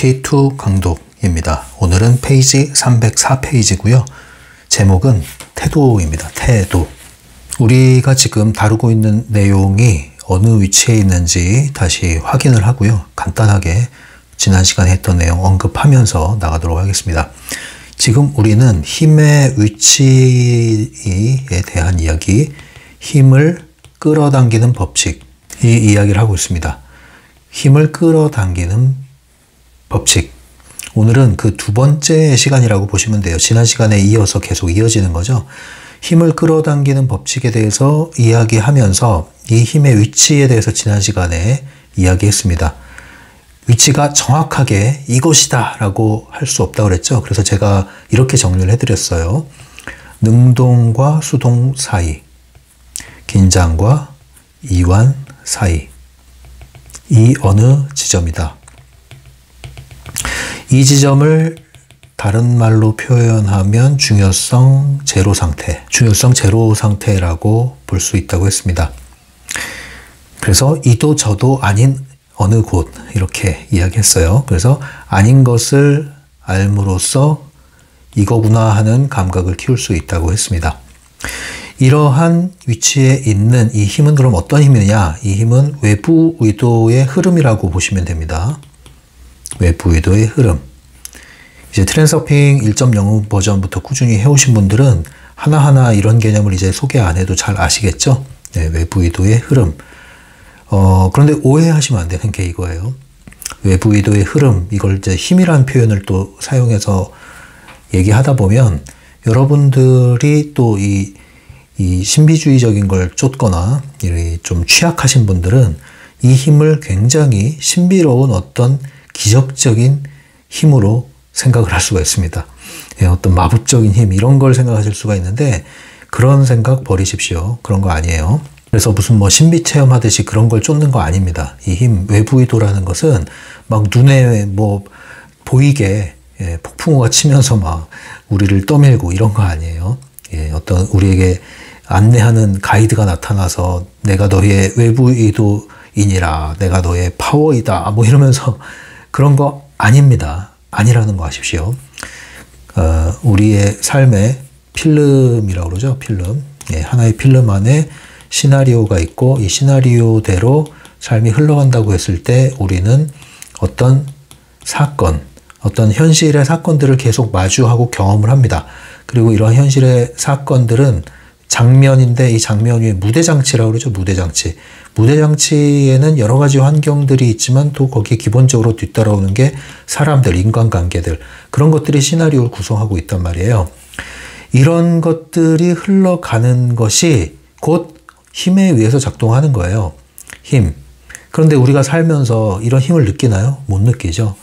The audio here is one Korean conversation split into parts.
K2 강독입니다. 오늘은 페이지 304페이지고요. 제목은 태도입니다. 태도. 우리가 지금 다루고 있는 내용이 어느 위치에 있는지 다시 확인을 하고요. 간단하게 지난 시간에 했던 내용 언급하면서 나가도록 하겠습니다. 지금 우리는 힘의 위치에 대한 이야기, 힘을 끌어당기는 법칙, 이 이야기를 하고 있습니다. 힘을 끌어당기는 법칙. 오늘은 그 두 번째 시간이라고 보시면 돼요. 지난 시간에 이어서 계속 이어지는 거죠. 힘을 끌어당기는 법칙에 대해서 이야기하면서 이 힘의 위치에 대해서 지난 시간에 이야기했습니다. 위치가 정확하게 이것이다 라고 할 수 없다고 그랬죠. 그래서 제가 이렇게 정리를 해드렸어요. 능동과 수동 사이, 긴장과 이완 사이, 이 어느 지점이다. 이 지점을 다른 말로 표현하면 중요성 제로 상태라고 볼 수 있다고 했습니다. 그래서 이도 저도 아닌 어느 곳, 이렇게 이야기했어요. 그래서 아닌 것을 알므로써 이거구나 하는 감각을 키울 수 있다고 했습니다. 이러한 위치에 있는 이 힘은 그럼 어떤 힘이냐? 이 힘은 외부 의도의 흐름이라고 보시면 됩니다. 외부 의도의 흐름. 이제 트랜서핑 1.0 버전부터 꾸준히 해오신 분들은 하나하나 이런 개념을 이제 소개 안 해도 잘 아시겠죠? 네, 외부 의도의 흐름. 그런데 오해하시면 안 되는 게 이거예요. 외부 의도의 흐름, 이걸 이제 힘이라는 표현을 또 사용해서 얘기하다 보면 여러분들이 또 이 신비주의적인 걸 쫓거나 좀 취약하신 분들은 이 힘을 굉장히 신비로운 어떤 기적적인 힘으로 생각을 할 수가 있습니다. 어떤 마법적인 힘, 이런 걸 생각하실 수가 있는데 그런 생각 버리십시오. 그런 거 아니에요. 그래서 무슨 신비 체험하듯이 그런 걸 쫓는 거 아닙니다. 이 힘, 외부 의도라는 것은 막 눈에 보이게 폭풍우가 치면서 막 우리를 떠밀고 이런 거 아니에요. 어떤 우리에게 안내하는 가이드가 나타나서 내가 너의 외부 의도이니라, 내가 너의 파워이다, 이러면서 그런 거 아닙니다. 아니라는 거 아십시오. 우리의 삶의 필름이라고 그러죠. 필름. 하나의 필름 안에 시나리오가 있고 이 시나리오대로 삶이 흘러간다고 했을 때 우리는 어떤 사건, 어떤 현실의 사건들을 계속 마주하고 경험을 합니다. 그리고 이러한 현실의 사건들은 장면인데 이 장면 위에 무대장치라고 그러죠. 무대장치. 무대장치에는 여러 가지 환경들이 있지만 또 거기에 기본적으로 뒤따라오는 게 사람들, 인간관계들, 그런 것들이 시나리오를 구성하고 있단 말이에요. 이런 것들이 흘러가는 것이 곧 힘에 의해서 작동하는 거예요. 힘. 그런데 우리가 살면서 이런 힘을 느끼나요? 못 느끼죠.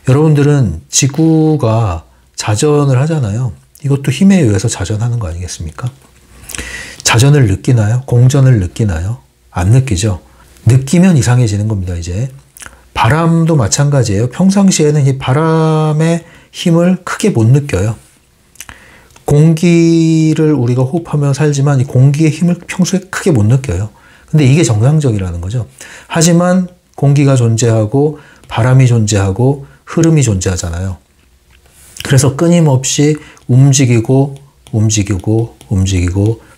여러분들은 지구가 자전을 하잖아요. 이것도 힘에 의해서 자전하는 거 아니겠습니까? 자전을 느끼나요? 공전을 느끼나요? 안 느끼죠. 느끼면 이상해지는 겁니다. 이제 바람도 마찬가지예요. 평상시에는 이 바람의 힘을 크게 못 느껴요. 공기를 우리가 호흡하며 살지만 이 공기의 힘을 평소에 크게 못 느껴요. 근데 이게 정상적이라는 거죠. 하지만 공기가 존재하고 바람이 존재하고 흐름이 존재하잖아요. 그래서 끊임없이 움직이고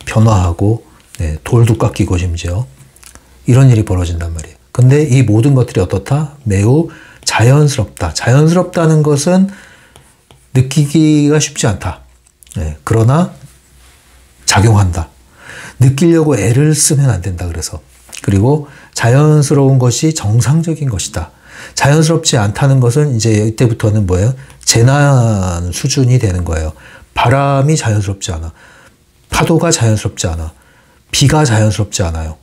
변화하고, 돌도 깎이고 심지어 이런 일이 벌어진단 말이에요. 근데 이 모든 것들이 어떻다? 매우 자연스럽다. 자연스럽다는 것은 느끼기가 쉽지 않다. 그러나 작용한다. 느끼려고 애를 쓰면 안 된다. 그리고 자연스러운 것이 정상적인 것이다. 자연스럽지 않다는 것은 이제 이때부터는 뭐예요? 재난 수준이 되는 거예요. 바람이 자연스럽지 않아. 파도가 자연스럽지 않아. 비가 자연스럽지 않아요.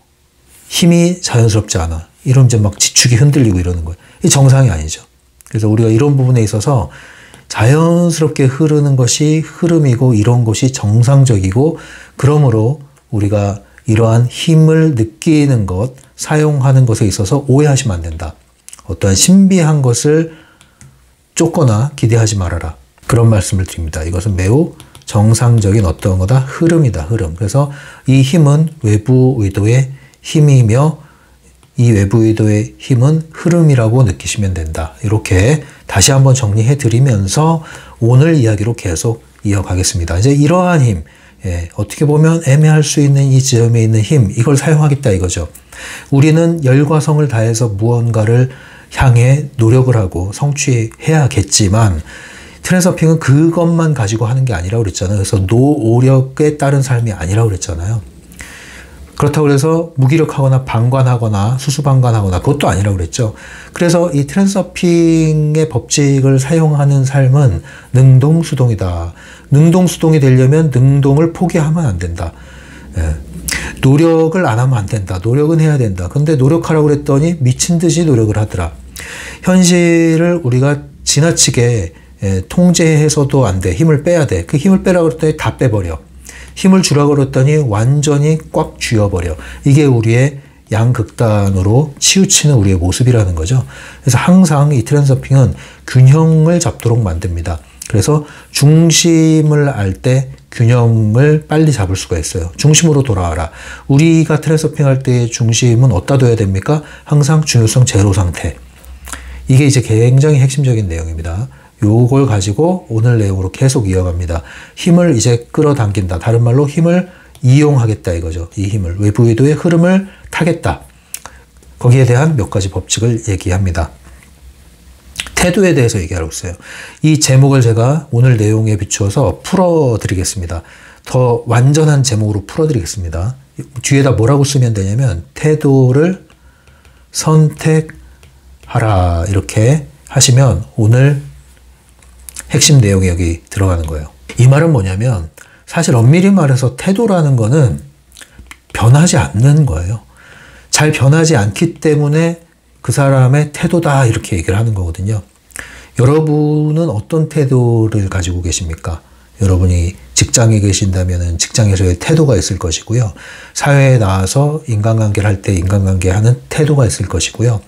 힘이 자연스럽지 않아. 이러면 이제 막 지축이 흔들리고 이러는 거예요. 이 정상이 아니죠. 그래서 우리가 이런 부분에 있어서 자연스럽게 흐르는 것이 흐름이고 이런 것이 정상적이고, 그러므로 우리가 이러한 힘을 느끼는 것, 사용하는 것에 있어서 오해하시면 안 된다. 어떠한 신비한 것을 쫓거나 기대하지 말아라. 그런 말씀을 드립니다. 이것은 매우 정상적인 어떤 거다? 흐름이다. 흐름. 그래서 이 힘은 외부 의도의 힘이며 이 외부 의도의 힘은 흐름이라고 느끼시면 된다. 이렇게 다시 한번 정리해 드리면서 오늘 이야기로 계속 이어가겠습니다. 이제 이러한 힘, 어떻게 보면 애매할 수 있는 이 지점에 있는 힘, 이걸 사용하겠다 이거죠. 우리는 열과 성을 다해서 무언가를 향해 노력을 하고 성취해야겠지만 트랜서핑은 그것만 가지고 하는 게 아니라고 그랬잖아요. 그래서 노오력에 따른 삶이 아니라고 그랬잖아요. 그렇다고 해서 무기력하거나 방관하거나 수수방관하거나 그것도 아니라고 그랬죠. 그래서 이 트랜서핑의 법칙을 사용하는 삶은 능동수동이다. 능동수동이 되려면 능동을 포기하면 안 된다. 노력을 안 하면 안 된다. 노력은 해야 된다. 근데 노력하라고 그랬더니 미친 듯이 노력을 하더라. 현실을 우리가 지나치게 통제해서도 안 돼. 힘을 빼야 돼. 그 힘을 빼라고 그랬더니 다 빼버려. 힘을 주라고 그랬더니 완전히 꽉 쥐어버려. 이게 우리의 양극단으로 치우치는 우리의 모습이라는 거죠. 그래서 항상 이 트랜서핑은 균형을 잡도록 만듭니다. 그래서 중심을 알 때 균형을 빨리 잡을 수가 있어요. 중심으로 돌아와라. 우리가 트랜서핑 할 때의 중심은 어디다 둬야 됩니까? 항상 중요성 제로 상태. 이게 이제 굉장히 핵심적인 내용입니다. 요걸 가지고 오늘 내용으로 계속 이어갑니다. 힘을 이제 끌어당긴다. 다른 말로 힘을 이용하겠다 이거죠. 이 힘을, 외부 의도의 흐름을 타겠다. 거기에 대한 몇 가지 법칙을 얘기합니다. 태도에 대해서 얘기하고 있어요. 이 제목을 제가 오늘 내용에 비추어서 풀어드리겠습니다. 더 완전한 제목으로 풀어드리겠습니다. 뒤에다 뭐라고 쓰면 되냐면 태도를 선택하라 이렇게 하시면 오늘 핵심 내용이 여기 들어가는 거예요. 이 말은 뭐냐면 사실 엄밀히 말해서 태도라는 거는 변하지 않는 거예요. 잘 변하지 않기 때문에 그 사람의 태도다 이렇게 얘기를 하는 거거든요. 여러분은 어떤 태도를 가지고 계십니까? 여러분이 직장에 계신다면 직장에서의 태도가 있을 것이고요. 사회에 나와서 인간관계를 할 때 인간관계 하는 태도가 있을 것이고요.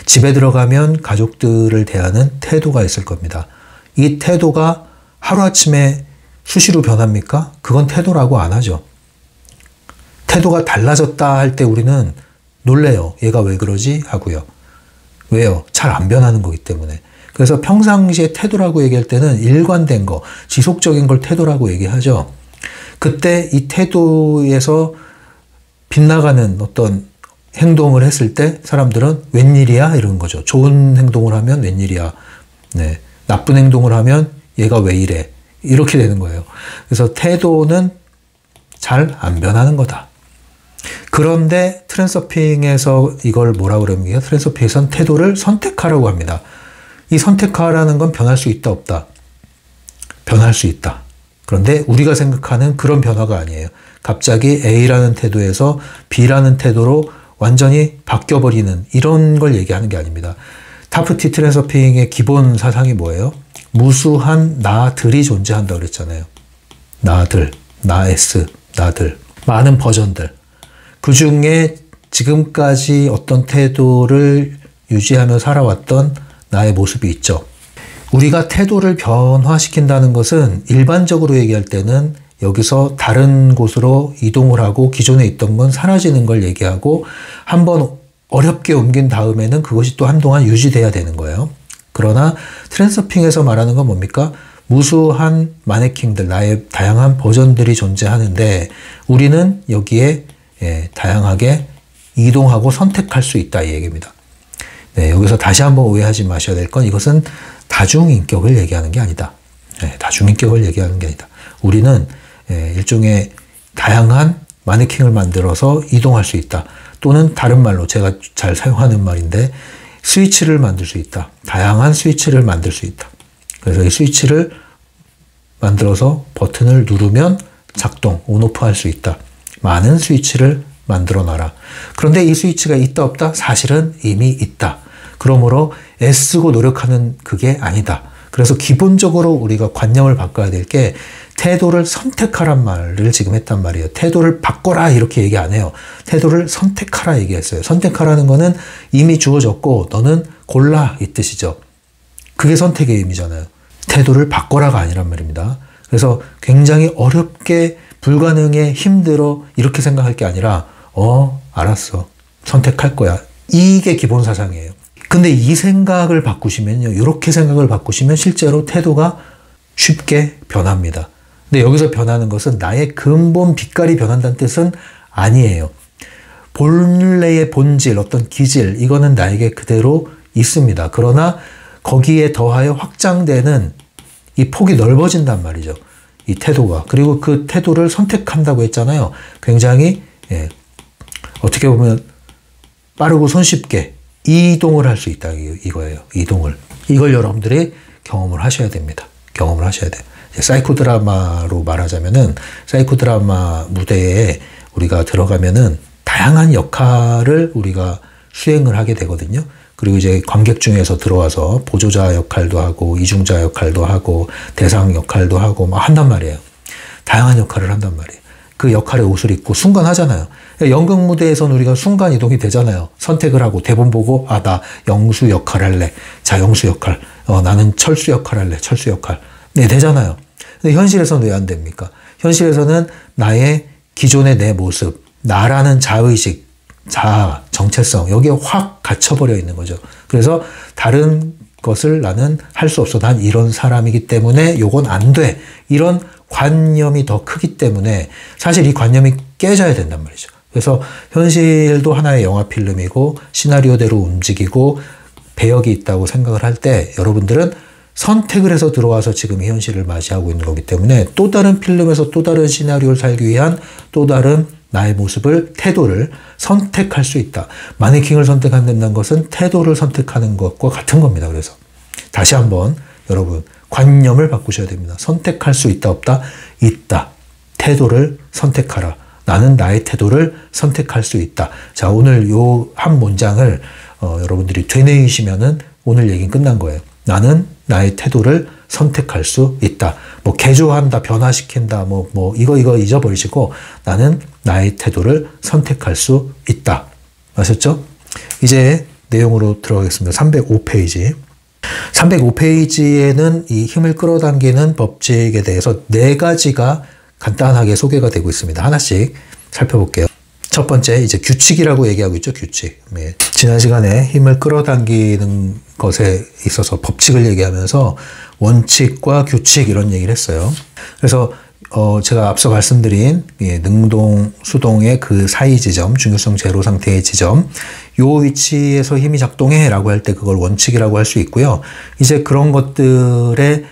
집에 들어가면 가족들을 대하는 태도가 있을 겁니다. 이 태도가 하루아침에 수시로 변합니까? 그건 태도라고 안 하죠. 태도가 달라졌다 할 때 우리는 놀래요. 얘가 왜 그러지? 하고요. 왜요? 잘 안 변하는 거기 때문에. 그래서 평상시에 태도라고 얘기할 때는 일관된 거, 지속적인 걸 태도라고 얘기하죠. 그때 이 태도에서 빗나가는 어떤 행동을 했을 때 사람들은 웬일이야? 이러는 거죠. 좋은 행동을 하면 웬일이야? 네. 나쁜 행동을 하면 얘가 왜 이래? 이렇게 되는 거예요. 그래서 태도는 잘 안 변하는 거다. 그런데 트랜서핑에서 이걸 뭐라 그럽니까? 트랜서핑에서는 태도를 선택하라고 합니다. 이 선택하라는 건 변할 수 있다 없다? 변할 수 있다. 그런데 우리가 생각하는 그런 변화가 아니에요. 갑자기 A라는 태도에서 B라는 태도로 완전히 바뀌어버리는 이런 걸 얘기하는 게 아닙니다. 타프티 트랜서핑의 기본 사상이 뭐예요? 무수한 나들이 존재한다고 그랬잖아요. 나들, 나 S, 나들. 많은 버전들. 그 중에 지금까지 어떤 태도를 유지하며 살아왔던 나의 모습이 있죠. 우리가 태도를 변화시킨다는 것은 일반적으로 얘기할 때는 여기서 다른 곳으로 이동을 하고 기존에 있던 건 사라지는 걸 얘기하고 한번 어렵게 옮긴 다음에는 그것이 또 한동안 유지돼야 되는 거예요. 그러나 트랜서핑에서 말하는 건 뭡니까? 무수한 마네킹들, 나의 다양한 버전들이 존재하는데 우리는 여기에 다양하게 이동하고 선택할 수 있다 이 얘기입니다. 네, 여기서 다시 한번 오해하지 마셔야 될 건 이것은 다중인격을 얘기하는 게 아니다. 다중인격을 얘기하는 게 아니다. 우리는 일종의 다양한 마네킹을 만들어서 이동할 수 있다. 또는 다른 말로 제가 잘 사용하는 말인데 스위치를 만들 수 있다. 다양한 스위치를 만들 수 있다. 그래서 이 스위치를 만들어서 버튼을 누르면 작동, 온오프 할 수 있다. 많은 스위치를 만들어 놔라. 그런데 이 스위치가 있다 없다? 사실은 이미 있다. 그러므로 애쓰고 노력하는 그게 아니다. 그래서 기본적으로 우리가 관념을 바꿔야 될 게 태도를 선택하란 말을 지금 했단 말이에요. 태도를 바꿔라 이렇게 얘기 안 해요. 태도를 선택하라 얘기했어요. 선택하라는 거는 이미 주어졌고 너는 골라 이 뜻이죠. 그게 선택의 의미잖아요. 태도를 바꿔라가 아니란 말입니다. 그래서 굉장히 어렵게 불가능해 힘들어 이렇게 생각할 게 아니라 알았어. 선택할 거야. 이게 기본 사상이에요. 근데 이 생각을 바꾸시면요. 이렇게 생각을 바꾸시면 실제로 태도가 쉽게 변합니다. 근데 여기서 변하는 것은 나의 근본 빛깔이 변한다는 뜻은 아니에요. 본래의 본질, 어떤 기질, 이거는 나에게 그대로 있습니다. 그러나 거기에 더하여 확장되는 이 폭이 넓어진단 말이죠. 이 태도가. 그리고 그 태도를 선택한다고 했잖아요. 굉장히 어떻게 보면 빠르고 손쉽게 이동을 할 수 있다 이거예요. 이동을. 이걸 여러분들이 경험을 하셔야 됩니다. 경험을 하셔야 돼요. 사이코 드라마로 말하자면은 사이코 드라마 무대에 우리가 들어가면은 다양한 역할을 우리가 수행을 하게 되거든요. 그리고 이제 관객 중에서 들어와서 보조자 역할도 하고 이중자 역할도 하고 대상 역할도 하고 막 한단 말이에요. 다양한 역할을 한단 말이에요. 그 역할의 옷을 입고 순간 하잖아요. 연극 무대에서는 우리가 순간 이동이 되잖아요. 선택을 하고 대본 보고 나 영수 역할 할래. 자, 영수 역할. 나는 철수 역할 할래. 철수 역할. 네, 되잖아요. 근데 현실에서는 왜 안 됩니까? 현실에서는 나의 기존의 내 모습, 나라는 자의식, 자아, 정체성 여기에 확 갇혀버려 있는 거죠. 그래서 다른 것을 나는 할 수 없어. 난 이런 사람이기 때문에 요건 안 돼. 이런 관념이 더 크기 때문에 사실 이 관념이 깨져야 된단 말이죠. 그래서 현실도 하나의 영화 필름이고 시나리오대로 움직이고 배역이 있다고 생각을 할 때 여러분들은 선택을 해서 들어와서 지금 이 현실을 맞이하고 있는 거기 때문에 또 다른 필름에서 또 다른 시나리오를 살기 위한 또 다른 나의 모습을, 태도를 선택할 수 있다. 마네킹을 선택한다는 것은 태도를 선택하는 것과 같은 겁니다. 그래서 다시 한번 여러분 관념을 바꾸셔야 됩니다. 선택할 수 있다 없다? 있다. 태도를 선택하라. 나는 나의 태도를 선택할 수 있다. 자, 오늘 요 한 문장을 여러분들이 되뇌이시면은 오늘 얘기는 끝난 거예요. 나는 나의 태도를 선택할 수 있다. 뭐 개조한다, 변화시킨다, 뭐 이거 잊어버리시고 나는 나의 태도를 선택할 수 있다. 아셨죠? 이제 내용으로 들어가겠습니다. 305페이지. 305페이지에는 이 힘을 끌어당기는 법칙에 대해서 4가지가 간단하게 소개가 되고 있습니다. 하나씩 살펴볼게요. 첫 번째, 이제 규칙이라고 얘기하고 있죠. 규칙. 네. 지난 시간에 힘을 끌어당기는 것에 있어서 법칙을 얘기하면서 원칙과 규칙 이런 얘기를 했어요. 그래서 제가 앞서 말씀드린 능동, 수동의 그 사이 지점, 중요성 제로 상태의 지점, 요 위치에서 힘이 작동해 라고 할 때 그걸 원칙이라고 할 수 있고요. 이제 그런 것들에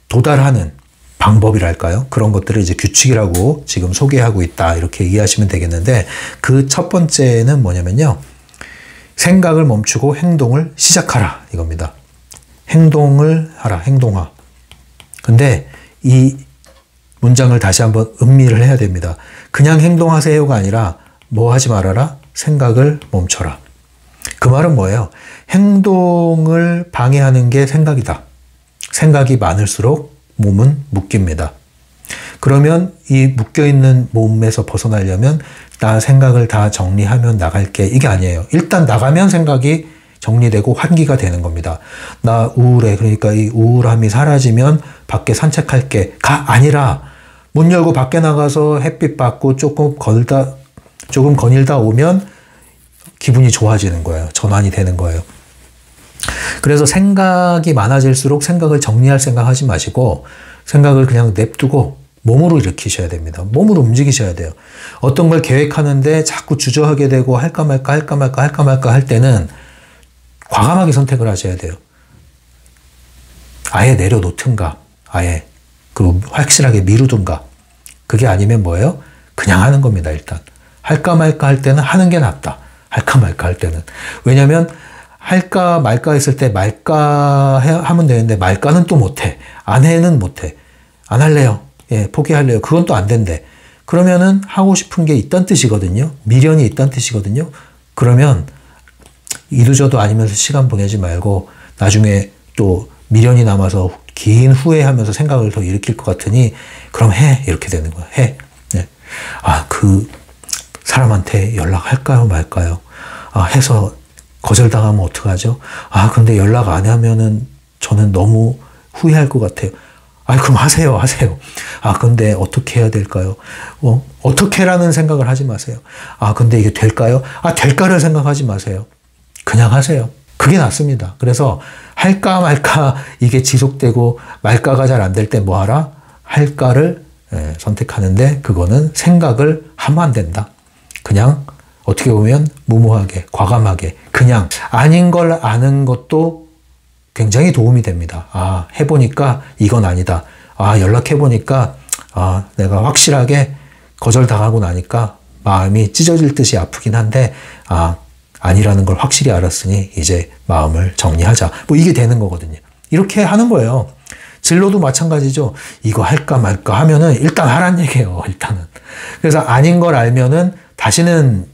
도달하는 방법이랄까요? 그런 것들을 이제 규칙이라고 지금 소개하고 있다. 이렇게 이해하시면 되겠는데 그 첫 번째는 뭐냐면요. 생각을 멈추고 행동을 시작하라. 이겁니다. 행동을 하라. 행동화. 근데 이 문장을 다시 한번 음미를 해야 됩니다. 그냥 행동하세요가 아니라 뭐 하지 말아라? 생각을 멈춰라. 그 말은 뭐예요? 행동을 방해하는 게 생각이다. 생각이 많을수록 몸은 묶입니다. 그러면 이 묶여있는 몸에서 벗어나려면 나 생각을 다 정리하면 나갈게. 이게 아니에요. 일단 나가면 생각이 정리되고 환기가 되는 겁니다. 나 우울해. 그러니까 이 우울함이 사라지면 밖에 산책할게. 가 아니라 문 열고 밖에 나가서 햇빛 받고 조금 거닐다 오면 기분이 좋아지는 거예요. 전환이 되는 거예요. 그래서 생각이 많아질수록 생각을 정리할 생각하지 마시고 생각을 그냥 냅두고 몸으로 일으키셔야 됩니다. 몸으로 움직이셔야 돼요. 어떤 걸 계획하는데 자꾸 주저하게 되고 할까 말까 할 때는 과감하게 선택을 하셔야 돼요. 아예 내려놓든가 아예 그리고 확실하게 미루든가. 그게 아니면 뭐예요? 그냥 하는 겁니다. 일단 할까 말까 할 때는 하는 게 낫다. 할까 말까 할 때는. 왜냐하면 할까 말까 했을 때 말까 하면 되는데 말까는 또 못해. 안 해는 못해. 안 할래요. 예, 포기할래요. 그건 또 안 된대. 그러면은 하고 싶은 게 있다는 뜻이거든요. 미련이 있다는 뜻이거든요. 그러면 이도저도 아니면서 시간 보내지 말고 나중에 또 미련이 남아서 긴 후회하면서 생각을 더 일으킬 것 같으니 그럼 해. 이렇게 되는 거야. 해. 네. 그 사람한테 연락할까요 말까요? 해서 거절당하면 어떡하죠? 근데 연락 안 하면은 저는 너무 후회할 것 같아요. 그럼 하세요. 근데 어떻게 해야 될까요? 어떻게라는 생각을 하지 마세요. 근데 이게 될까요? 될까를 생각하지 마세요. 그냥 하세요. 그게 낫습니다. 그래서 할까 말까 이게 지속되고 말까가 잘 안 될 때 뭐 하라? 할까를 선택하는데 그거는 생각을 하면 안 된다. 그냥 어떻게 보면 무모하게, 과감하게 그냥 아닌 걸 아는 것도 굉장히 도움이 됩니다. 아, 해보니까 이건 아니다. 아, 연락해보니까 내가 확실하게 거절당하고 나니까 마음이 찢어질 듯이 아프긴 한데 아니라는 걸 확실히 알았으니 이제 마음을 정리하자. 뭐 이게 되는 거거든요. 이렇게 하는 거예요. 진로도 마찬가지죠. 이거 할까 말까 하면은 일단 하란 얘기예요. 일단은. 그래서 아닌 걸 알면은 다시는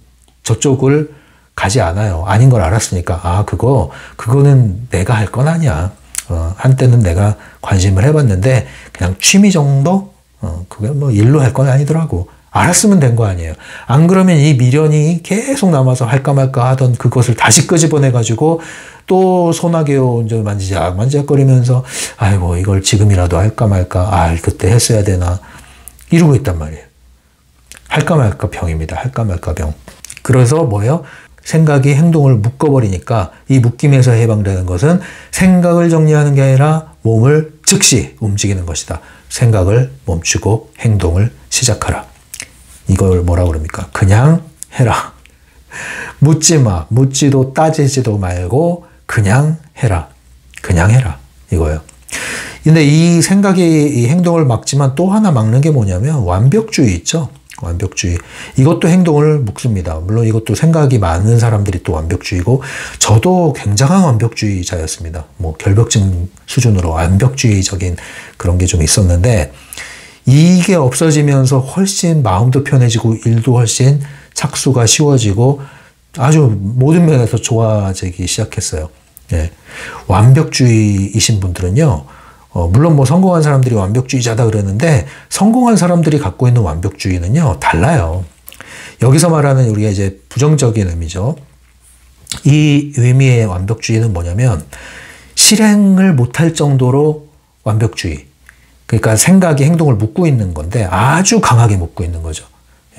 저쪽을 가지 않아요. 아닌 걸 알았으니까 그거는 내가 할 건 아니야. 한때는 내가 관심을 해봤는데 그냥 취미 정도? 그게 뭐 일로 할 건 아니더라고. 알았으면 된 거 아니에요. 안 그러면 이 미련이 계속 남아서 할까 말까 하던 그것을 다시 끄집어내가지고 또 소나게 만지작거리면서 아이고 이걸 지금이라도 할까 말까 그때 했어야 되나 이러고 있단 말이에요. 할까 말까 병입니다. 할까 말까 병. 그래서 뭐예요? 생각이 행동을 묶어버리니까 이 묶임에서 해방되는 것은 생각을 정리하는 게 아니라 몸을 즉시 움직이는 것이다. 생각을 멈추고 행동을 시작하라. 이걸 뭐라 그럽니까? 그냥 해라. 묻지 마. 묻지도 따지지도 말고 그냥 해라. 그냥 해라. 이거예요. 근데 이 생각이 이 행동을 막지만 또 하나 막는 게 뭐냐면 완벽주의 있죠? 완벽주의. 이것도 행동을 묶습니다. 물론 이것도 생각이 많은 사람들이 또 완벽주의고 저도 굉장한 완벽주의자였습니다. 뭐 결벽증 수준으로 완벽주의적인 그런 게 좀 있었는데 이게 없어지면서 훨씬 마음도 편해지고 일도 훨씬 착수가 쉬워지고 아주 모든 면에서 좋아지기 시작했어요. 예. 완벽주의이신 분들은요, 물론 뭐 성공한 사람들이 완벽주의자다 그러는데 성공한 사람들이 갖고 있는 완벽주의는요, 달라요. 여기서 말하는 우리가 이제 부정적인 의미죠. 이 의미의 완벽주의는 뭐냐면 실행을 못할 정도로 완벽주의. 그러니까 생각이 행동을 묶고 있는 건데 아주 강하게 묶고 있는 거죠.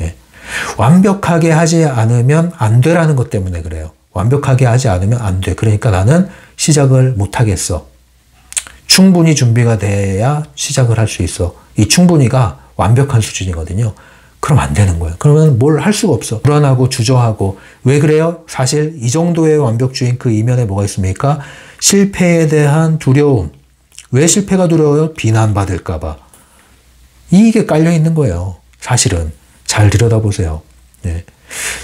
예. 완벽하게 하지 않으면 안 되라는 것 때문에 그래요. 완벽하게 하지 않으면 안 돼. 그러니까 나는 시작을 못 하겠어. 충분히 준비가 돼야 시작을 할 수 있어. 이 충분히가 완벽한 수준이거든요. 그럼 안 되는 거예요. 그러면 뭘 할 수가 없어. 불안하고 주저하고. 왜 그래요? 사실 이 정도의 완벽주의인 그 이면에 뭐가 있습니까? 실패에 대한 두려움. 왜 실패가 두려워요? 비난받을까봐. 이게 깔려있는 거예요. 사실은. 잘 들여다보세요. 네.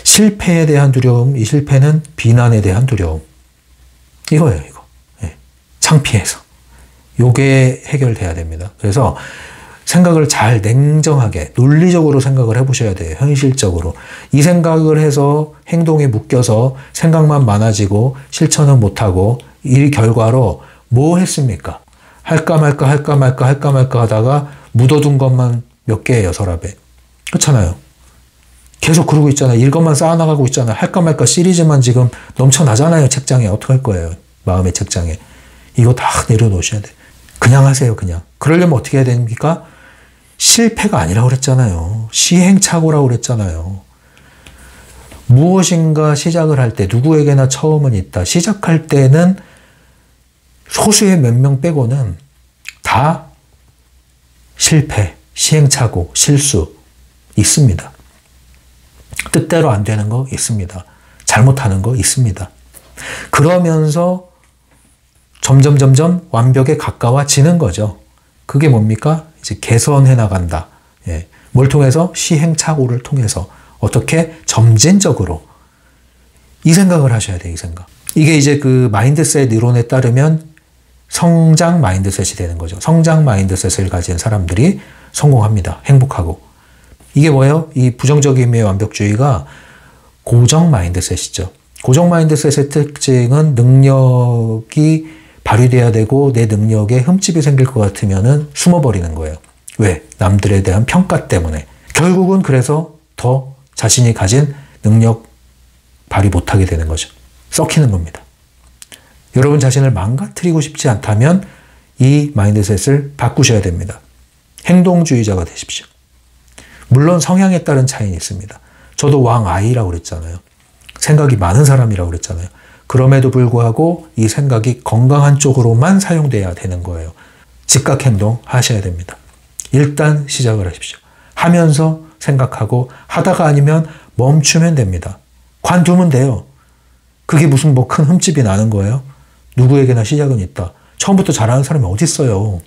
실패에 대한 두려움, 이 실패는 비난에 대한 두려움. 이거예요, 이거. 네. 창피해서. 요게 해결돼야 됩니다. 그래서 생각을 잘 냉정하게, 논리적으로 생각을 해보셔야 돼요. 현실적으로. 이 생각을 해서 행동에 묶여서 생각만 많아지고 실천은 못하고 이 결과로 뭐 했습니까? 할까 말까 할까 말까 할까 말까 하다가 묻어둔 것만 몇 개예요, 서랍에. 그렇잖아요. 계속 그러고 있잖아요. 이것만 쌓아나가고 있잖아요. 할까 말까 시리즈만 지금 넘쳐나잖아요, 책장에. 어떡할 거예요, 마음의 책장에. 이거 다 내려놓으셔야 돼요. 그냥 하세요, 그냥. 그러려면 어떻게 해야 됩니까? 실패가 아니라고 그랬잖아요. 시행착오라고 그랬잖아요. 무엇인가 시작을 할 때 누구에게나 처음은 있다. 시작할 때는 소수의 몇 명 빼고는 다 실패, 시행착오, 실수 있습니다. 뜻대로 안 되는 거 있습니다. 잘못하는 거 있습니다. 그러면서 점점 완벽에 가까워지는 거죠. 그게 뭡니까? 이제 개선해 나간다. 예. 뭘 통해서? 시행착오를 통해서. 어떻게? 점진적으로. 이 생각을 하셔야 돼요, 이 생각. 이게 이제 그 마인드셋 이론에 따르면 성장 마인드셋이 되는 거죠. 성장 마인드셋을 가진 사람들이 성공합니다. 행복하고. 이게 뭐예요? 이 부정적인 의미의 완벽주의가 고정 마인드셋이죠. 고정 마인드셋의 특징은 능력이 발휘돼야 되고 내 능력에 흠집이 생길 것 같으면은 숨어버리는 거예요. 왜? 남들에 대한 평가 때문에. 결국은 그래서 더 자신이 가진 능력 발휘 못하게 되는 거죠. 썩히는 겁니다. 여러분 자신을 망가뜨리고 싶지 않다면 이 마인드셋을 바꾸셔야 됩니다. 행동주의자가 되십시오. 물론 성향에 따른 차이는 있습니다. 저도 왕아이라고 그랬잖아요. 생각이 많은 사람이라고 그랬잖아요. 그럼에도 불구하고 이 생각이 건강한 쪽으로만 사용돼야 되는 거예요. 즉각 행동 하셔야 됩니다. 일단 시작을 하십시오. 하면서 생각하고 하다가 아니면 멈추면 됩니다. 관두면 돼요. 그게 무슨 뭐 큰 흠집이 나는 거예요? 누구에게나 시작은 있다. 처음부터 잘하는 사람이 어디 있어요?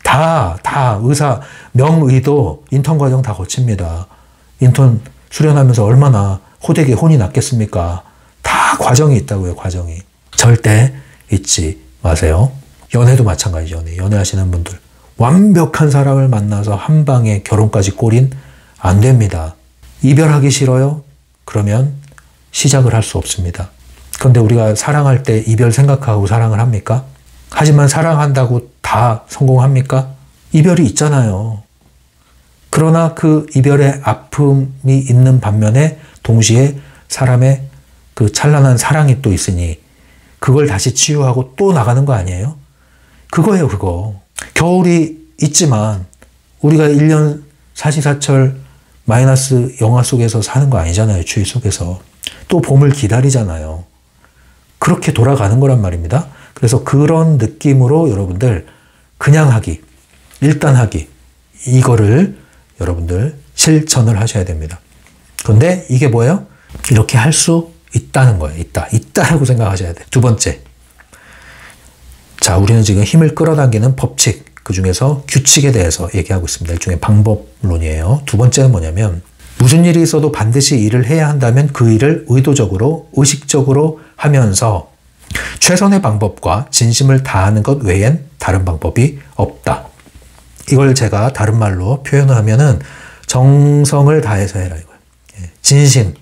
다 의사, 명의도 인턴 과정 다 거칩니다. 인턴 수련하면서 얼마나 호되게 혼이 났겠습니까? 다 과정이 있다고요, 과정이. 절대 잊지 마세요. 연애도 마찬가지죠. 연애하시는 분들. 완벽한 사람을 만나서 한 방에 결혼까지 꼬린 안 됩니다. 이별하기 싫어요? 그러면 시작을 할 수 없습니다. 그런데 우리가 사랑할 때 이별 생각하고 사랑을 합니까? 하지만 사랑한다고 다 성공합니까? 이별이 있잖아요. 그러나 그 이별의 아픔이 있는 반면에 동시에 사람의 그 찬란한 사랑이 또 있으니 그걸 다시 치유하고 또 나가는 거 아니에요? 그거예요, 그거. 겨울이 있지만 우리가 1년 사시사철 마이너스 영하 속에서 사는 거 아니잖아요. 추위 속에서. 또 봄을 기다리잖아요. 그렇게 돌아가는 거란 말입니다. 그래서 그런 느낌으로 여러분들 그냥 하기, 일단 하기, 이거를 여러분들 실천을 하셔야 됩니다. 그런데 이게 뭐예요? 이렇게 할 수 있다는 거예요. 있다라고 생각하셔야 돼요. 두 번째. 자, 우리는 지금 힘을 끌어당기는 법칙, 그 중에서 규칙에 대해서 얘기하고 있습니다. 일종의 방법론이에요. 두 번째는 뭐냐면 무슨 일이 있어도 반드시 일을 해야 한다면 그 일을 의도적으로, 의식적으로 하면서 최선의 방법과 진심을 다하는 것 외엔 다른 방법이 없다. 이걸 제가 다른 말로 표현을 하면은 정성을 다해서 해라 이거예요. 진심.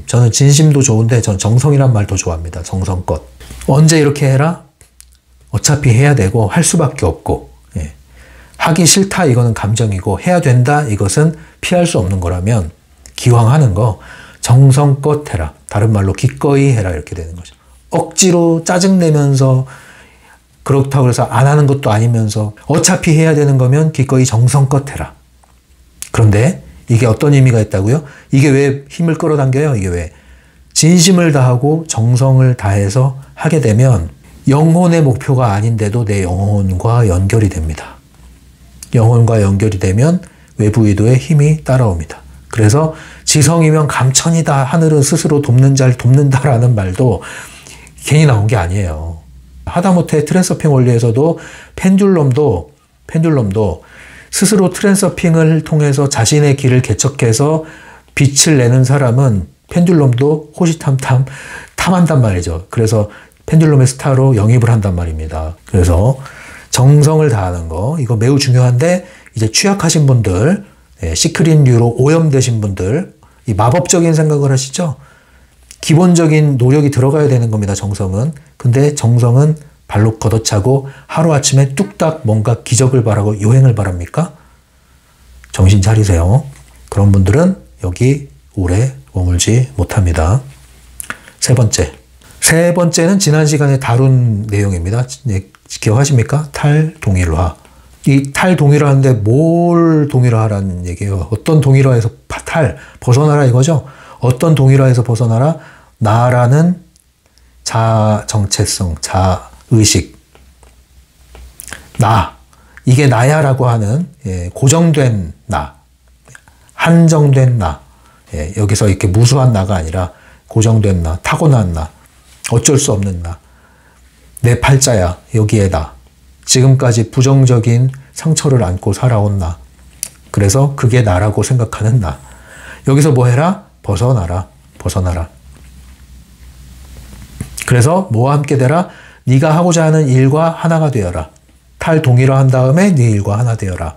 저는 진심도 좋은데 전 정성이란 말 더 좋아합니다. 정성껏. 언제 이렇게 해라? 어차피 해야 되고 할 수밖에 없고, 하기 싫다 이거는 감정이고 해야 된다 이것은 피할 수 없는 거라면 기왕 하는 거 정성껏 해라. 다른 말로 기꺼이 해라 이렇게 되는 거죠. 억지로 짜증내면서 그렇다고 해서 안 하는 것도 아니면서 어차피 해야 되는 거면 기꺼이 정성껏 해라. 그런데 이게 어떤 의미가 있다고요? 이게 왜 힘을 끌어당겨요? 이게 왜? 진심을 다하고 정성을 다해서 하게 되면 영혼의 목표가 아닌데도 내 영혼과 연결이 됩니다. 영혼과 연결이 되면 외부 의도의 힘이 따라옵니다. 그래서 지성이면 감천이다. 하늘은 스스로 돕는 자를 돕는다라는 말도 괜히 나온 게 아니에요. 하다못해 트랜서핑 원리에서도 펜듈럼도 스스로 트랜서핑을 통해서 자신의 길을 개척해서 빛을 내는 사람은 펜듈럼도 호시탐탐 탐한단 말이죠. 그래서 펜듈럼의 스타로 영입을 한단 말입니다. 그래서 정성을 다하는 거 이거 매우 중요한데 이제 취약하신 분들, 시크릿류로 오염되신 분들 이 마법적인 생각을 하시죠. 기본적인 노력이 들어가야 되는 겁니다. 정성은. 근데 정성은 발로 걷어차고 하루아침에 뚝딱 뭔가 기적을 바라고 요행을 바랍니까? 정신 차리세요. 그런 분들은 여기 오래 머물지 못합니다. 세 번째는 지난 시간에 다룬 내용입니다. 기억하십니까? 탈동일화. 이 탈동일화인데 뭘 동일화하라는 얘기예요. 어떤 동일화에서 벗어나라 이거죠. 어떤 동일화에서 벗어나라? 나라는 자정체성, 자의식. 이게 나야라고 하는 고정된 나, 한정된 나. 여기서 이렇게 무수한 나가 아니라 고정된 나, 타고난 나, 어쩔 수 없는 나. 내 팔자야, 여기에 나. 지금까지 부정적인 상처를 안고 살아온 나. 그래서 그게 나라고 생각하는 나. 여기서 뭐 해라? 벗어나라. 그래서 뭐와 함께 되라? 네가 하고자 하는 일과 하나가 되어라. 탈동일화한 다음에 네 일과 하나 되어라.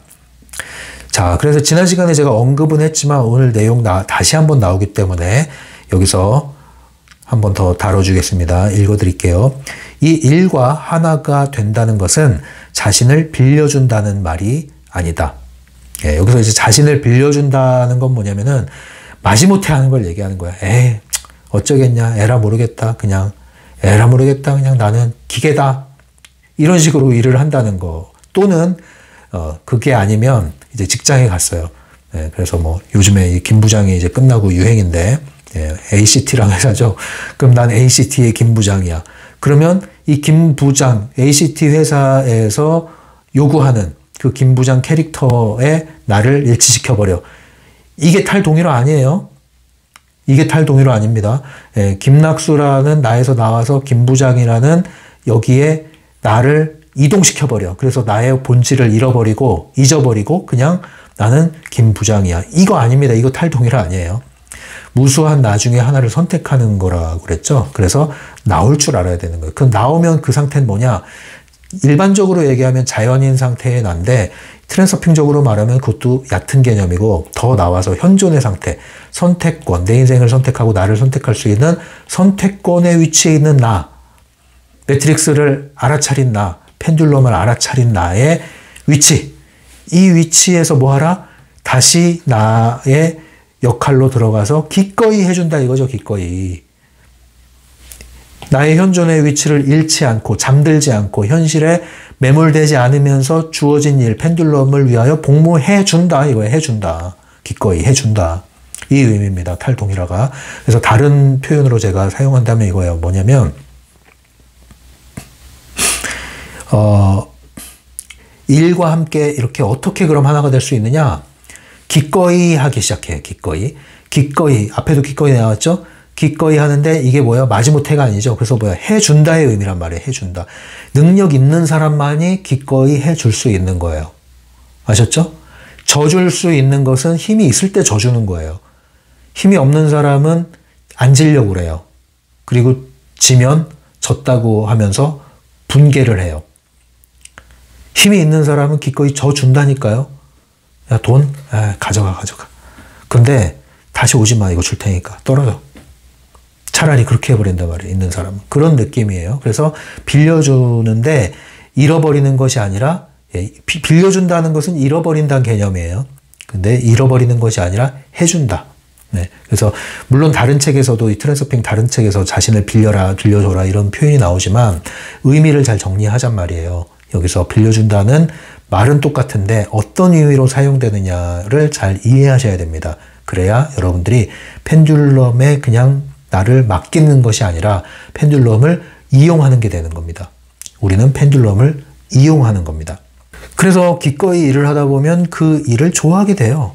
자, 그래서 지난 시간에 제가 언급은 했지만 오늘 내용 다시 한번 나오기 때문에 여기서 한번 더 다뤄주겠습니다. 읽어드릴게요. 이 일과 하나가 된다는 것은 자신을 빌려준다는 말이 아니다. 여기서 이제 자신을 빌려준다는 건 뭐냐면은 마지못해 하는 걸 얘기하는 거야. 어쩌겠냐. 에라 모르겠다. 그냥 나는 기계다. 이런 식으로 일을 한다는 거. 또는 그게 아니면 이제 직장에 갔어요. 그래서 뭐 요즘에 김 부장이 이제 끝나고 유행인데 예, ACT랑 회사죠. 그럼 난 ACT의 김 부장이야. 그러면 이 김 부장, ACT 회사에서 요구하는 그 김 부장 캐릭터에 나를 일치시켜버려. 이게 탈동일화 아니에요. 이게 탈동일화 아닙니다. 예, 김낙수라는 나에서 나와서 김 부장이라는 여기에 나를 이동시켜버려. 그래서 나의 본질을 잊어버리고 그냥 나는 김 부장이야. 이거 아닙니다. 이거 탈동일화 아니에요. 무수한 나 중에 하나를 선택하는 거라고 그랬죠. 그래서 나올 줄 알아야 되는 거예요. 그럼 나오면 그 상태는 뭐냐? 일반적으로 얘기하면 자연인 상태의 나인데 트랜서핑적으로 말하면 그것도 얕은 개념이고 더 나와서 현존의 상태, 선택권, 내 인생을 선택하고 나를 선택할 수 있는 선택권의 위치에 있는 나, 매트릭스를 알아차린 나, 펜듈럼을 알아차린 나의 위치, 이 위치에서 뭐하라? 다시 나의 역할로 들어가서 기꺼이 해준다 이거죠. 기꺼이. 나의 현존의 위치를 잃지 않고 잠들지 않고 현실에 매몰되지 않으면서 주어진 일, 펜듈럼을 위하여 복무해준다 이거예요. 해준다. 기꺼이 해준다. 이 의미입니다. 탈동일화가. 그래서 다른 표현으로 제가 사용한다면 이거예요. 뭐냐면 일과 함께 이렇게 어떻게 그럼 하나가 될 수 있느냐? 기꺼이 하기 시작해. 기꺼이. 앞에도 기꺼이 나왔죠? 기꺼이 하는데 이게 뭐야? 마지못해가 아니죠. 그래서 뭐야? 해준다의 의미란 말이에요. 해준다. 능력 있는 사람만이 기꺼이 해줄 수 있는 거예요. 아셨죠? 져줄 수 있는 것은 힘이 있을 때 져주는 거예요. 힘이 없는 사람은 안 지려고 그래요. 그리고 지면 졌다고 하면서 분개를 해요. 힘이 있는 사람은 기꺼이 져준다니까요. 야, 돈? 가져가. 근데 다시 오지 마. 이거 줄 테니까. 떨어져. 차라리 그렇게 해버린단 말이에요. 있는 사람은. 그런 느낌이에요. 그래서 빌려주는데 잃어버리는 것이 아니라 빌려준다는 것은 잃어버린다는 개념이에요. 근데 잃어버리는 것이 아니라 해준다. 네. 그래서 물론 다른 책에서도 이 트랜서핑 다른 책에서 자신을 빌려줘라 이런 표현이 나오지만 의미를 잘 정리하잔 말이에요. 여기서 빌려준다는 말은 똑같은데 어떤 의미로 사용되느냐를 잘 이해하셔야 됩니다. 그래야 여러분들이 펜듈럼에 그냥 나를 맡기는 것이 아니라 펜듈럼을 이용하는 게 되는 겁니다. 우리는 펜듈럼을 이용하는 겁니다. 그래서 기꺼이 일을 하다 보면 그 일을 좋아하게 돼요.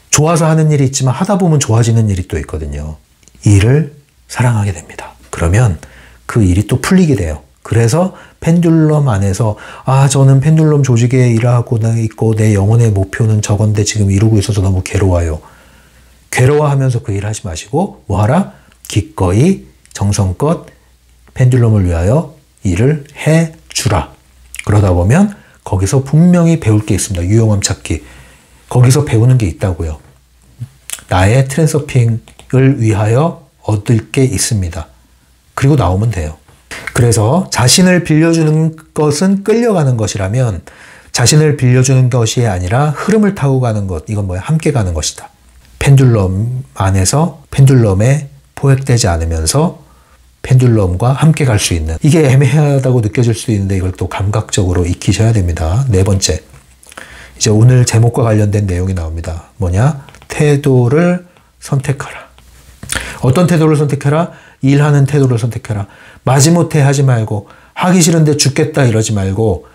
좋아서 하는 일이 있지만 하다 보면 좋아지는 일이 또 있거든요. 일을 사랑하게 됩니다. 그러면 그 일이 또 풀리게 돼요. 그래서 펜듈럼 안에서 저는 펜듈럼 조직에 일하고 있고 내 영혼의 목표는 저건데 지금 이루고 있어서 너무 괴로워요. 괴로워하면서 그 일을 하지 마시고 뭐하라? 기꺼이 정성껏 펜듈럼을 위하여 일을 해주라. 그러다 보면 거기서 분명히 배울 게 있습니다. 유용함 찾기. 거기서 배우는 게 있다고요. 나의 트랜서핑을 위하여 얻을 게 있습니다. 그리고 나오면 돼요. 그래서 자신을 빌려주는 것은 끌려가는 것이라면 자신을 빌려주는 것이 아니라 흐름을 타고 가는 것, 이건 뭐야? 함께 가는 것이다. 펜듈럼 안에서 펜듈럼에 포획되지 않으면서 펜듈럼과 함께 갈 수 있는, 이게 애매하다고 느껴질 수 있는데 이걸 또 감각적으로 익히셔야 됩니다. 네 번째, 이제 오늘 제목과 관련된 내용이 나옵니다. 뭐냐? 태도를 선택하라. 어떤 태도를 선택해라? 일하는 태도를 선택해라. 마지못해 하지 말고, 하기 싫은데 죽겠다 이러지 말고,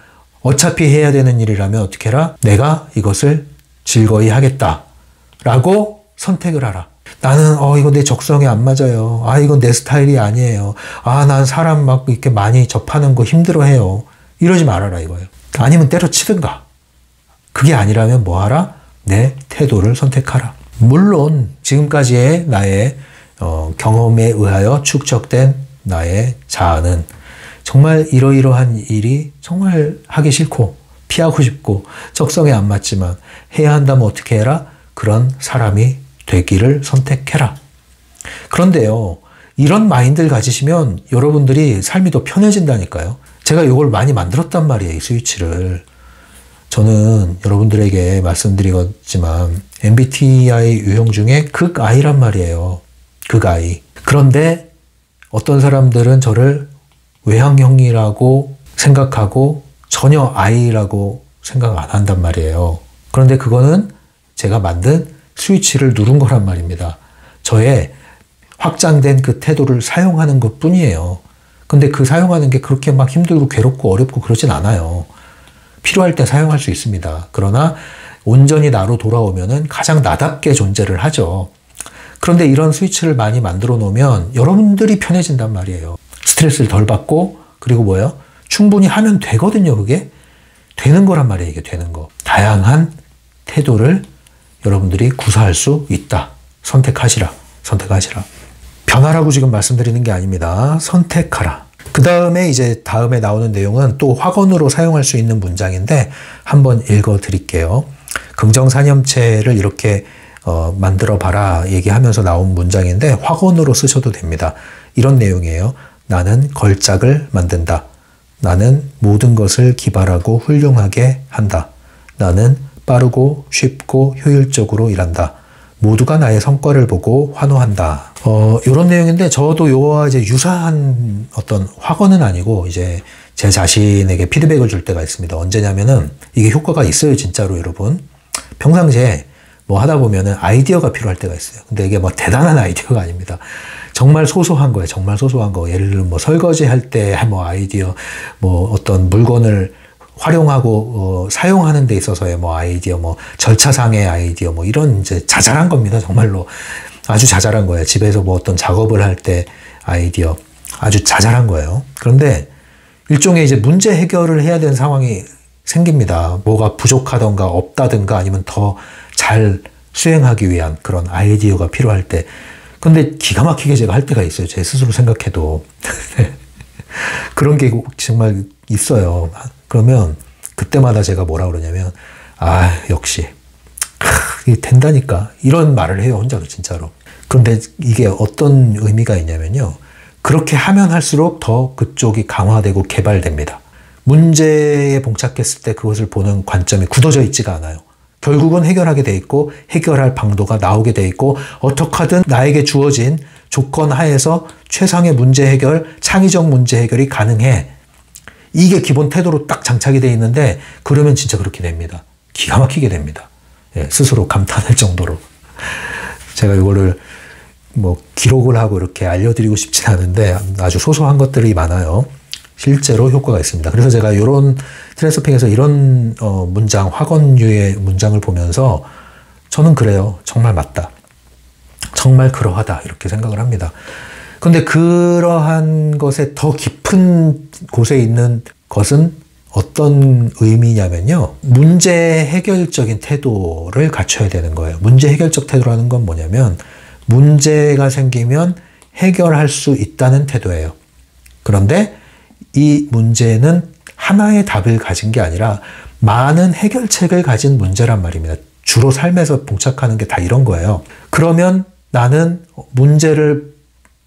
어차피 해야 되는 일이라면 어떻게 해라? 내가 이것을 즐거이 하겠다 라고 선택을 하라. 나는 이거 내 적성에 안 맞아요. 이건 내 스타일이 아니에요. 난 사람 막 이렇게 많이 접하는 거 힘들어해요. 이러지 말아라 이거예요. 아니면 때려치든가. 그게 아니라면 뭐하라? 내 태도를 선택하라. 물론 지금까지의 나의 경험에 의하여 축적된 나의 자아는 정말 이러이러한 일이 정말 하기 싫고 피하고 싶고 적성에 안 맞지만 해야 한다면 어떻게 해라? 그런 사람이 되기를 선택해라. 그런데요, 이런 마인드를 가지시면 여러분들이 삶이 더 편해진다니까요. 제가 이걸 많이 만들었단 말이에요. 이 스위치를. 저는 여러분들에게 말씀드리겠지만 MBTI 유형 중에 극I란 말이에요. 극I. 그런데 어떤 사람들은 저를 외향형이라고 생각하고 전혀 I라고 생각 안 한단 말이에요. 그런데 그거는 제가 만든 스위치를 누른 거란 말입니다. 저의 확장된 그 태도를 사용하는 것 뿐이에요. 근데 그 사용하는 게 그렇게 막 힘들고 괴롭고 어렵고 그러진 않아요. 필요할 때 사용할 수 있습니다. 그러나 온전히 나로 돌아오면은 가장 나답게 존재를 하죠. 그런데 이런 스위치를 많이 만들어 놓으면 여러분들이 편해진단 말이에요. 스트레스를 덜 받고, 그리고 뭐예요? 충분히 하면 되거든요, 그게. 되는 거란 말이에요, 이게 되는 거. 다양한 태도를 여러분들이 구사할 수 있다. 선택하시라. 선택하시라. 변하라고 지금 말씀드리는 게 아닙니다. 선택하라. 그 다음에 이제 다음에 나오는 내용은 또 확언으로 사용할 수 있는 문장인데 한번 읽어 드릴게요. 긍정사념체를 이렇게 만들어 봐라 얘기하면서 나온 문장인데 확언으로 쓰셔도 됩니다. 이런 내용이에요. 나는 걸작을 만든다. 나는 모든 것을 기발하고 훌륭하게 한다. 나는 빠르고 쉽고 효율적으로 일한다. 모두가 나의 성과를 보고 환호한다. 이런 내용인데 저도 요와 이제 유사한 어떤 확언은 아니고 이제 제 자신에게 피드백을 줄 때가 있습니다. 언제냐면은 이게 효과가 있어요, 진짜로 여러분. 평상시에 뭐 하다 보면은 아이디어가 필요할 때가 있어요. 근데 이게 뭐 대단한 아이디어가 아닙니다. 정말 소소한 거예요. 정말 소소한 거. 예를 들면 뭐 설거지 할 때 뭐 아이디어, 뭐 어떤 물건을 활용하고 사용하는 데 있어서의 뭐 아이디어, 뭐 절차상의 아이디어, 뭐 이런 이제 자잘한 겁니다. 정말로 아주 자잘한 거예요. 집에서 뭐 어떤 작업을 할 때 아이디어 아주 자잘한 거예요. 그런데 일종의 이제 문제 해결을 해야 되는 상황이 생깁니다. 뭐가 부족하던가 없다든가 아니면 더 잘 수행하기 위한 그런 아이디어가 필요할 때. 근데 기가 막히게 제가 할 때가 있어요. 제 스스로 생각해도. 그런 게 정말 있어요. 그러면 그때마다 제가 뭐라 그러냐면 역시 이게 된다니까 이런 말을 해요. 혼자서 진짜로. 그런데 이게 어떤 의미가 있냐면요. 그렇게 하면 할수록 더 그쪽이 강화되고 개발됩니다. 문제에 봉착했을 때 그것을 보는 관점이 굳어져 있지가 않아요. 결국은 해결하게 돼 있고 해결할 방도가 나오게 돼 있고 어떻게 하든 나에게 주어진 조건 하에서 최상의 문제 해결, 창의적 문제 해결이 가능해. 이게 기본 태도로 딱 장착이 돼 있는데 그러면 진짜 그렇게 됩니다. 기가 막히게 됩니다. 예, 스스로 감탄할 정도로. 제가 이거를 뭐 기록을 하고 이렇게 알려드리고 싶진 않은데 아주 소소한 것들이 많아요. 실제로 효과가 있습니다. 그래서 제가 이런 트랜스서핑에서 이런 문장, 확언류의 문장을 보면서 저는 그래요. 정말 맞다. 정말 그러하다. 이렇게 생각을 합니다. 근데 그러한 것에 더 깊은 곳에 있는 것은 어떤 의미냐면요. 문제 해결적인 태도를 갖춰야 되는 거예요. 문제 해결적 태도라는 건 뭐냐면 문제가 생기면 해결할 수 있다는 태도예요. 그런데 이 문제는 하나의 답을 가진 게 아니라 많은 해결책을 가진 문제란 말입니다. 주로 삶에서 봉착하는 게 다 이런 거예요. 그러면 나는 문제를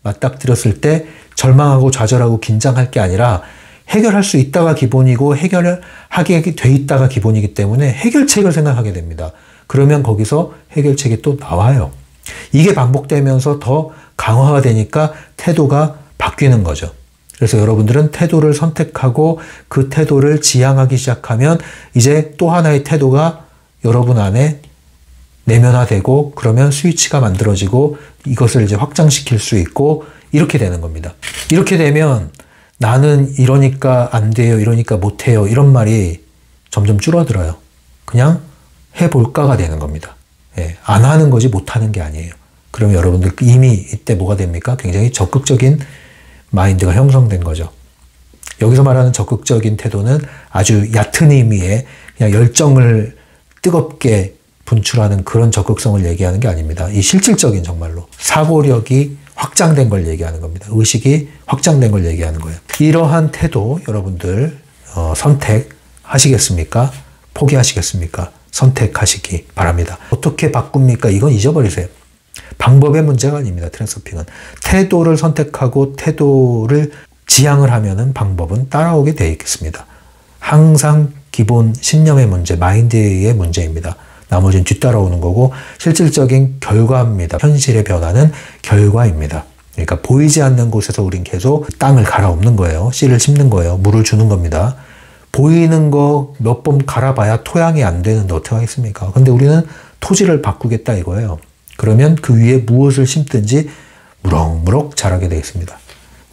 맞닥뜨렸을 때 절망하고 좌절하고 긴장할 게 아니라 해결할 수 있다가 기본이고 해결을 하게 돼 있다가 기본이기 때문에 해결책을 생각하게 됩니다. 그러면 거기서 해결책이 또 나와요. 이게 반복되면서 더 강화가 되니까 태도가 바뀌는 거죠. 그래서 여러분들은 태도를 선택하고 그 태도를 지향하기 시작하면 이제 또 하나의 태도가 여러분 안에 내면화되고 그러면 스위치가 만들어지고 이것을 이제 확장시킬 수 있고 이렇게 되는 겁니다. 이렇게 되면 나는 이러니까 안 돼요, 이러니까 못 해요 이런 말이 점점 줄어들어요. 그냥 해볼까가 되는 겁니다. 예, 안 하는 거지 못 하는 게 아니에요. 그러면 여러분들 이미 이때 뭐가 됩니까? 굉장히 적극적인 마인드가 형성된 거죠. 여기서 말하는 적극적인 태도는 아주 얕은 의미의 그냥 열정을 뜨겁게 분출하는 그런 적극성을 얘기하는 게 아닙니다. 이 실질적인 정말로 사고력이 확장된 걸 얘기하는 겁니다. 의식이 확장된 걸 얘기하는 거예요. 이러한 태도 여러분들 선택하시겠습니까? 포기하시겠습니까? 선택하시기 바랍니다. 어떻게 바꿉니까? 이건 잊어버리세요. 방법의 문제가 아닙니다. 트랜스서핑은. 태도를 선택하고 태도를 지향을 하면은 방법은 따라오게 되어 있겠습니다. 항상 기본 신념의 문제, 마인드의 문제입니다. 나머지는 뒤따라오는 거고 실질적인 결과입니다. 현실의 변화는 결과입니다. 그러니까 보이지 않는 곳에서 우린 계속 땅을 갈아엎는 거예요. 씨를 심는 거예요. 물을 주는 겁니다. 보이는 거 몇 번 갈아봐야 토양이 안 되는데 어떻게 하겠습니까? 근데 우리는 토지를 바꾸겠다 이거예요. 그러면 그 위에 무엇을 심든지 무럭무럭 자라게 되어 있습니다.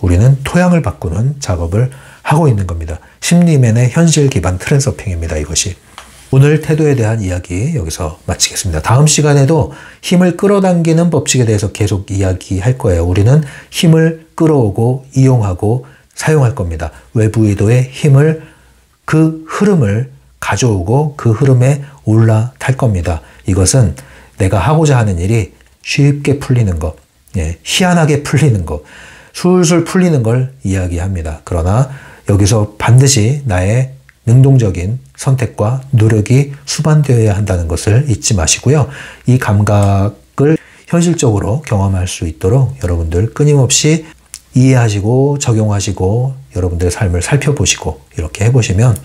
우리는 토양을 바꾸는 작업을 하고 있는 겁니다. 심리맨의 현실 기반 트랜서핑입니다. 이것이. 오늘 태도에 대한 이야기 여기서 마치겠습니다. 다음 시간에도 힘을 끌어당기는 법칙에 대해서 계속 이야기할 거예요. 우리는 힘을 끌어오고 이용하고 사용할 겁니다. 외부 의도의 힘을, 그 흐름을 가져오고 그 흐름에 올라탈 겁니다. 이것은 내가 하고자 하는 일이 쉽게 풀리는 것, 희한하게 풀리는 것, 술술 풀리는 걸 이야기합니다. 그러나 여기서 반드시 나의 능동적인 선택과 노력이 수반되어야 한다는 것을 잊지 마시고요. 이 감각을 현실적으로 경험할 수 있도록 여러분들 끊임없이 이해하시고 적용하시고 여러분들의 삶을 살펴보시고 이렇게 해보시면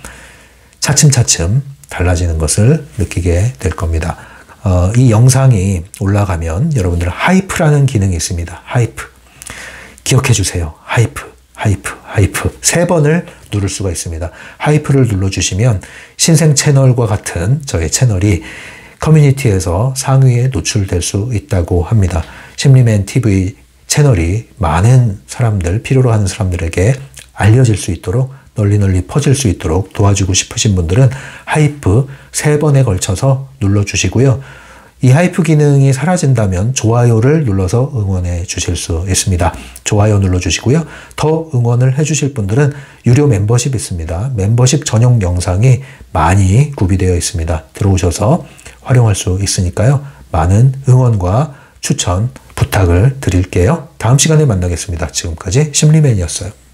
차츰차츰 달라지는 것을 느끼게 될 겁니다. 이 영상이 올라가면 여러분들 하이프라는 기능이 있습니다. 하이프. 기억해 주세요. 하이프. 3번을 누를 수가 있습니다. 하이프를 눌러주시면 신생 채널과 같은 저의 채널이 커뮤니티에서 상위에 노출될 수 있다고 합니다. 심리맨 TV 채널이 많은 사람들, 필요로 하는 사람들에게 알려질 수 있도록 널리 퍼질 수 있도록 도와주고 싶으신 분들은 하이프 3번에 걸쳐서 눌러주시고요. 이 하이프 기능이 사라진다면 좋아요를 눌러서 응원해 주실 수 있습니다. 좋아요 눌러주시고요. 더 응원을 해주실 분들은 유료 멤버십 있습니다. 멤버십 전용 영상이 많이 구비되어 있습니다. 들어오셔서 활용할 수 있으니까요. 많은 응원과 추천 부탁을 드릴게요. 다음 시간에 만나겠습니다. 지금까지 심리맨이었어요.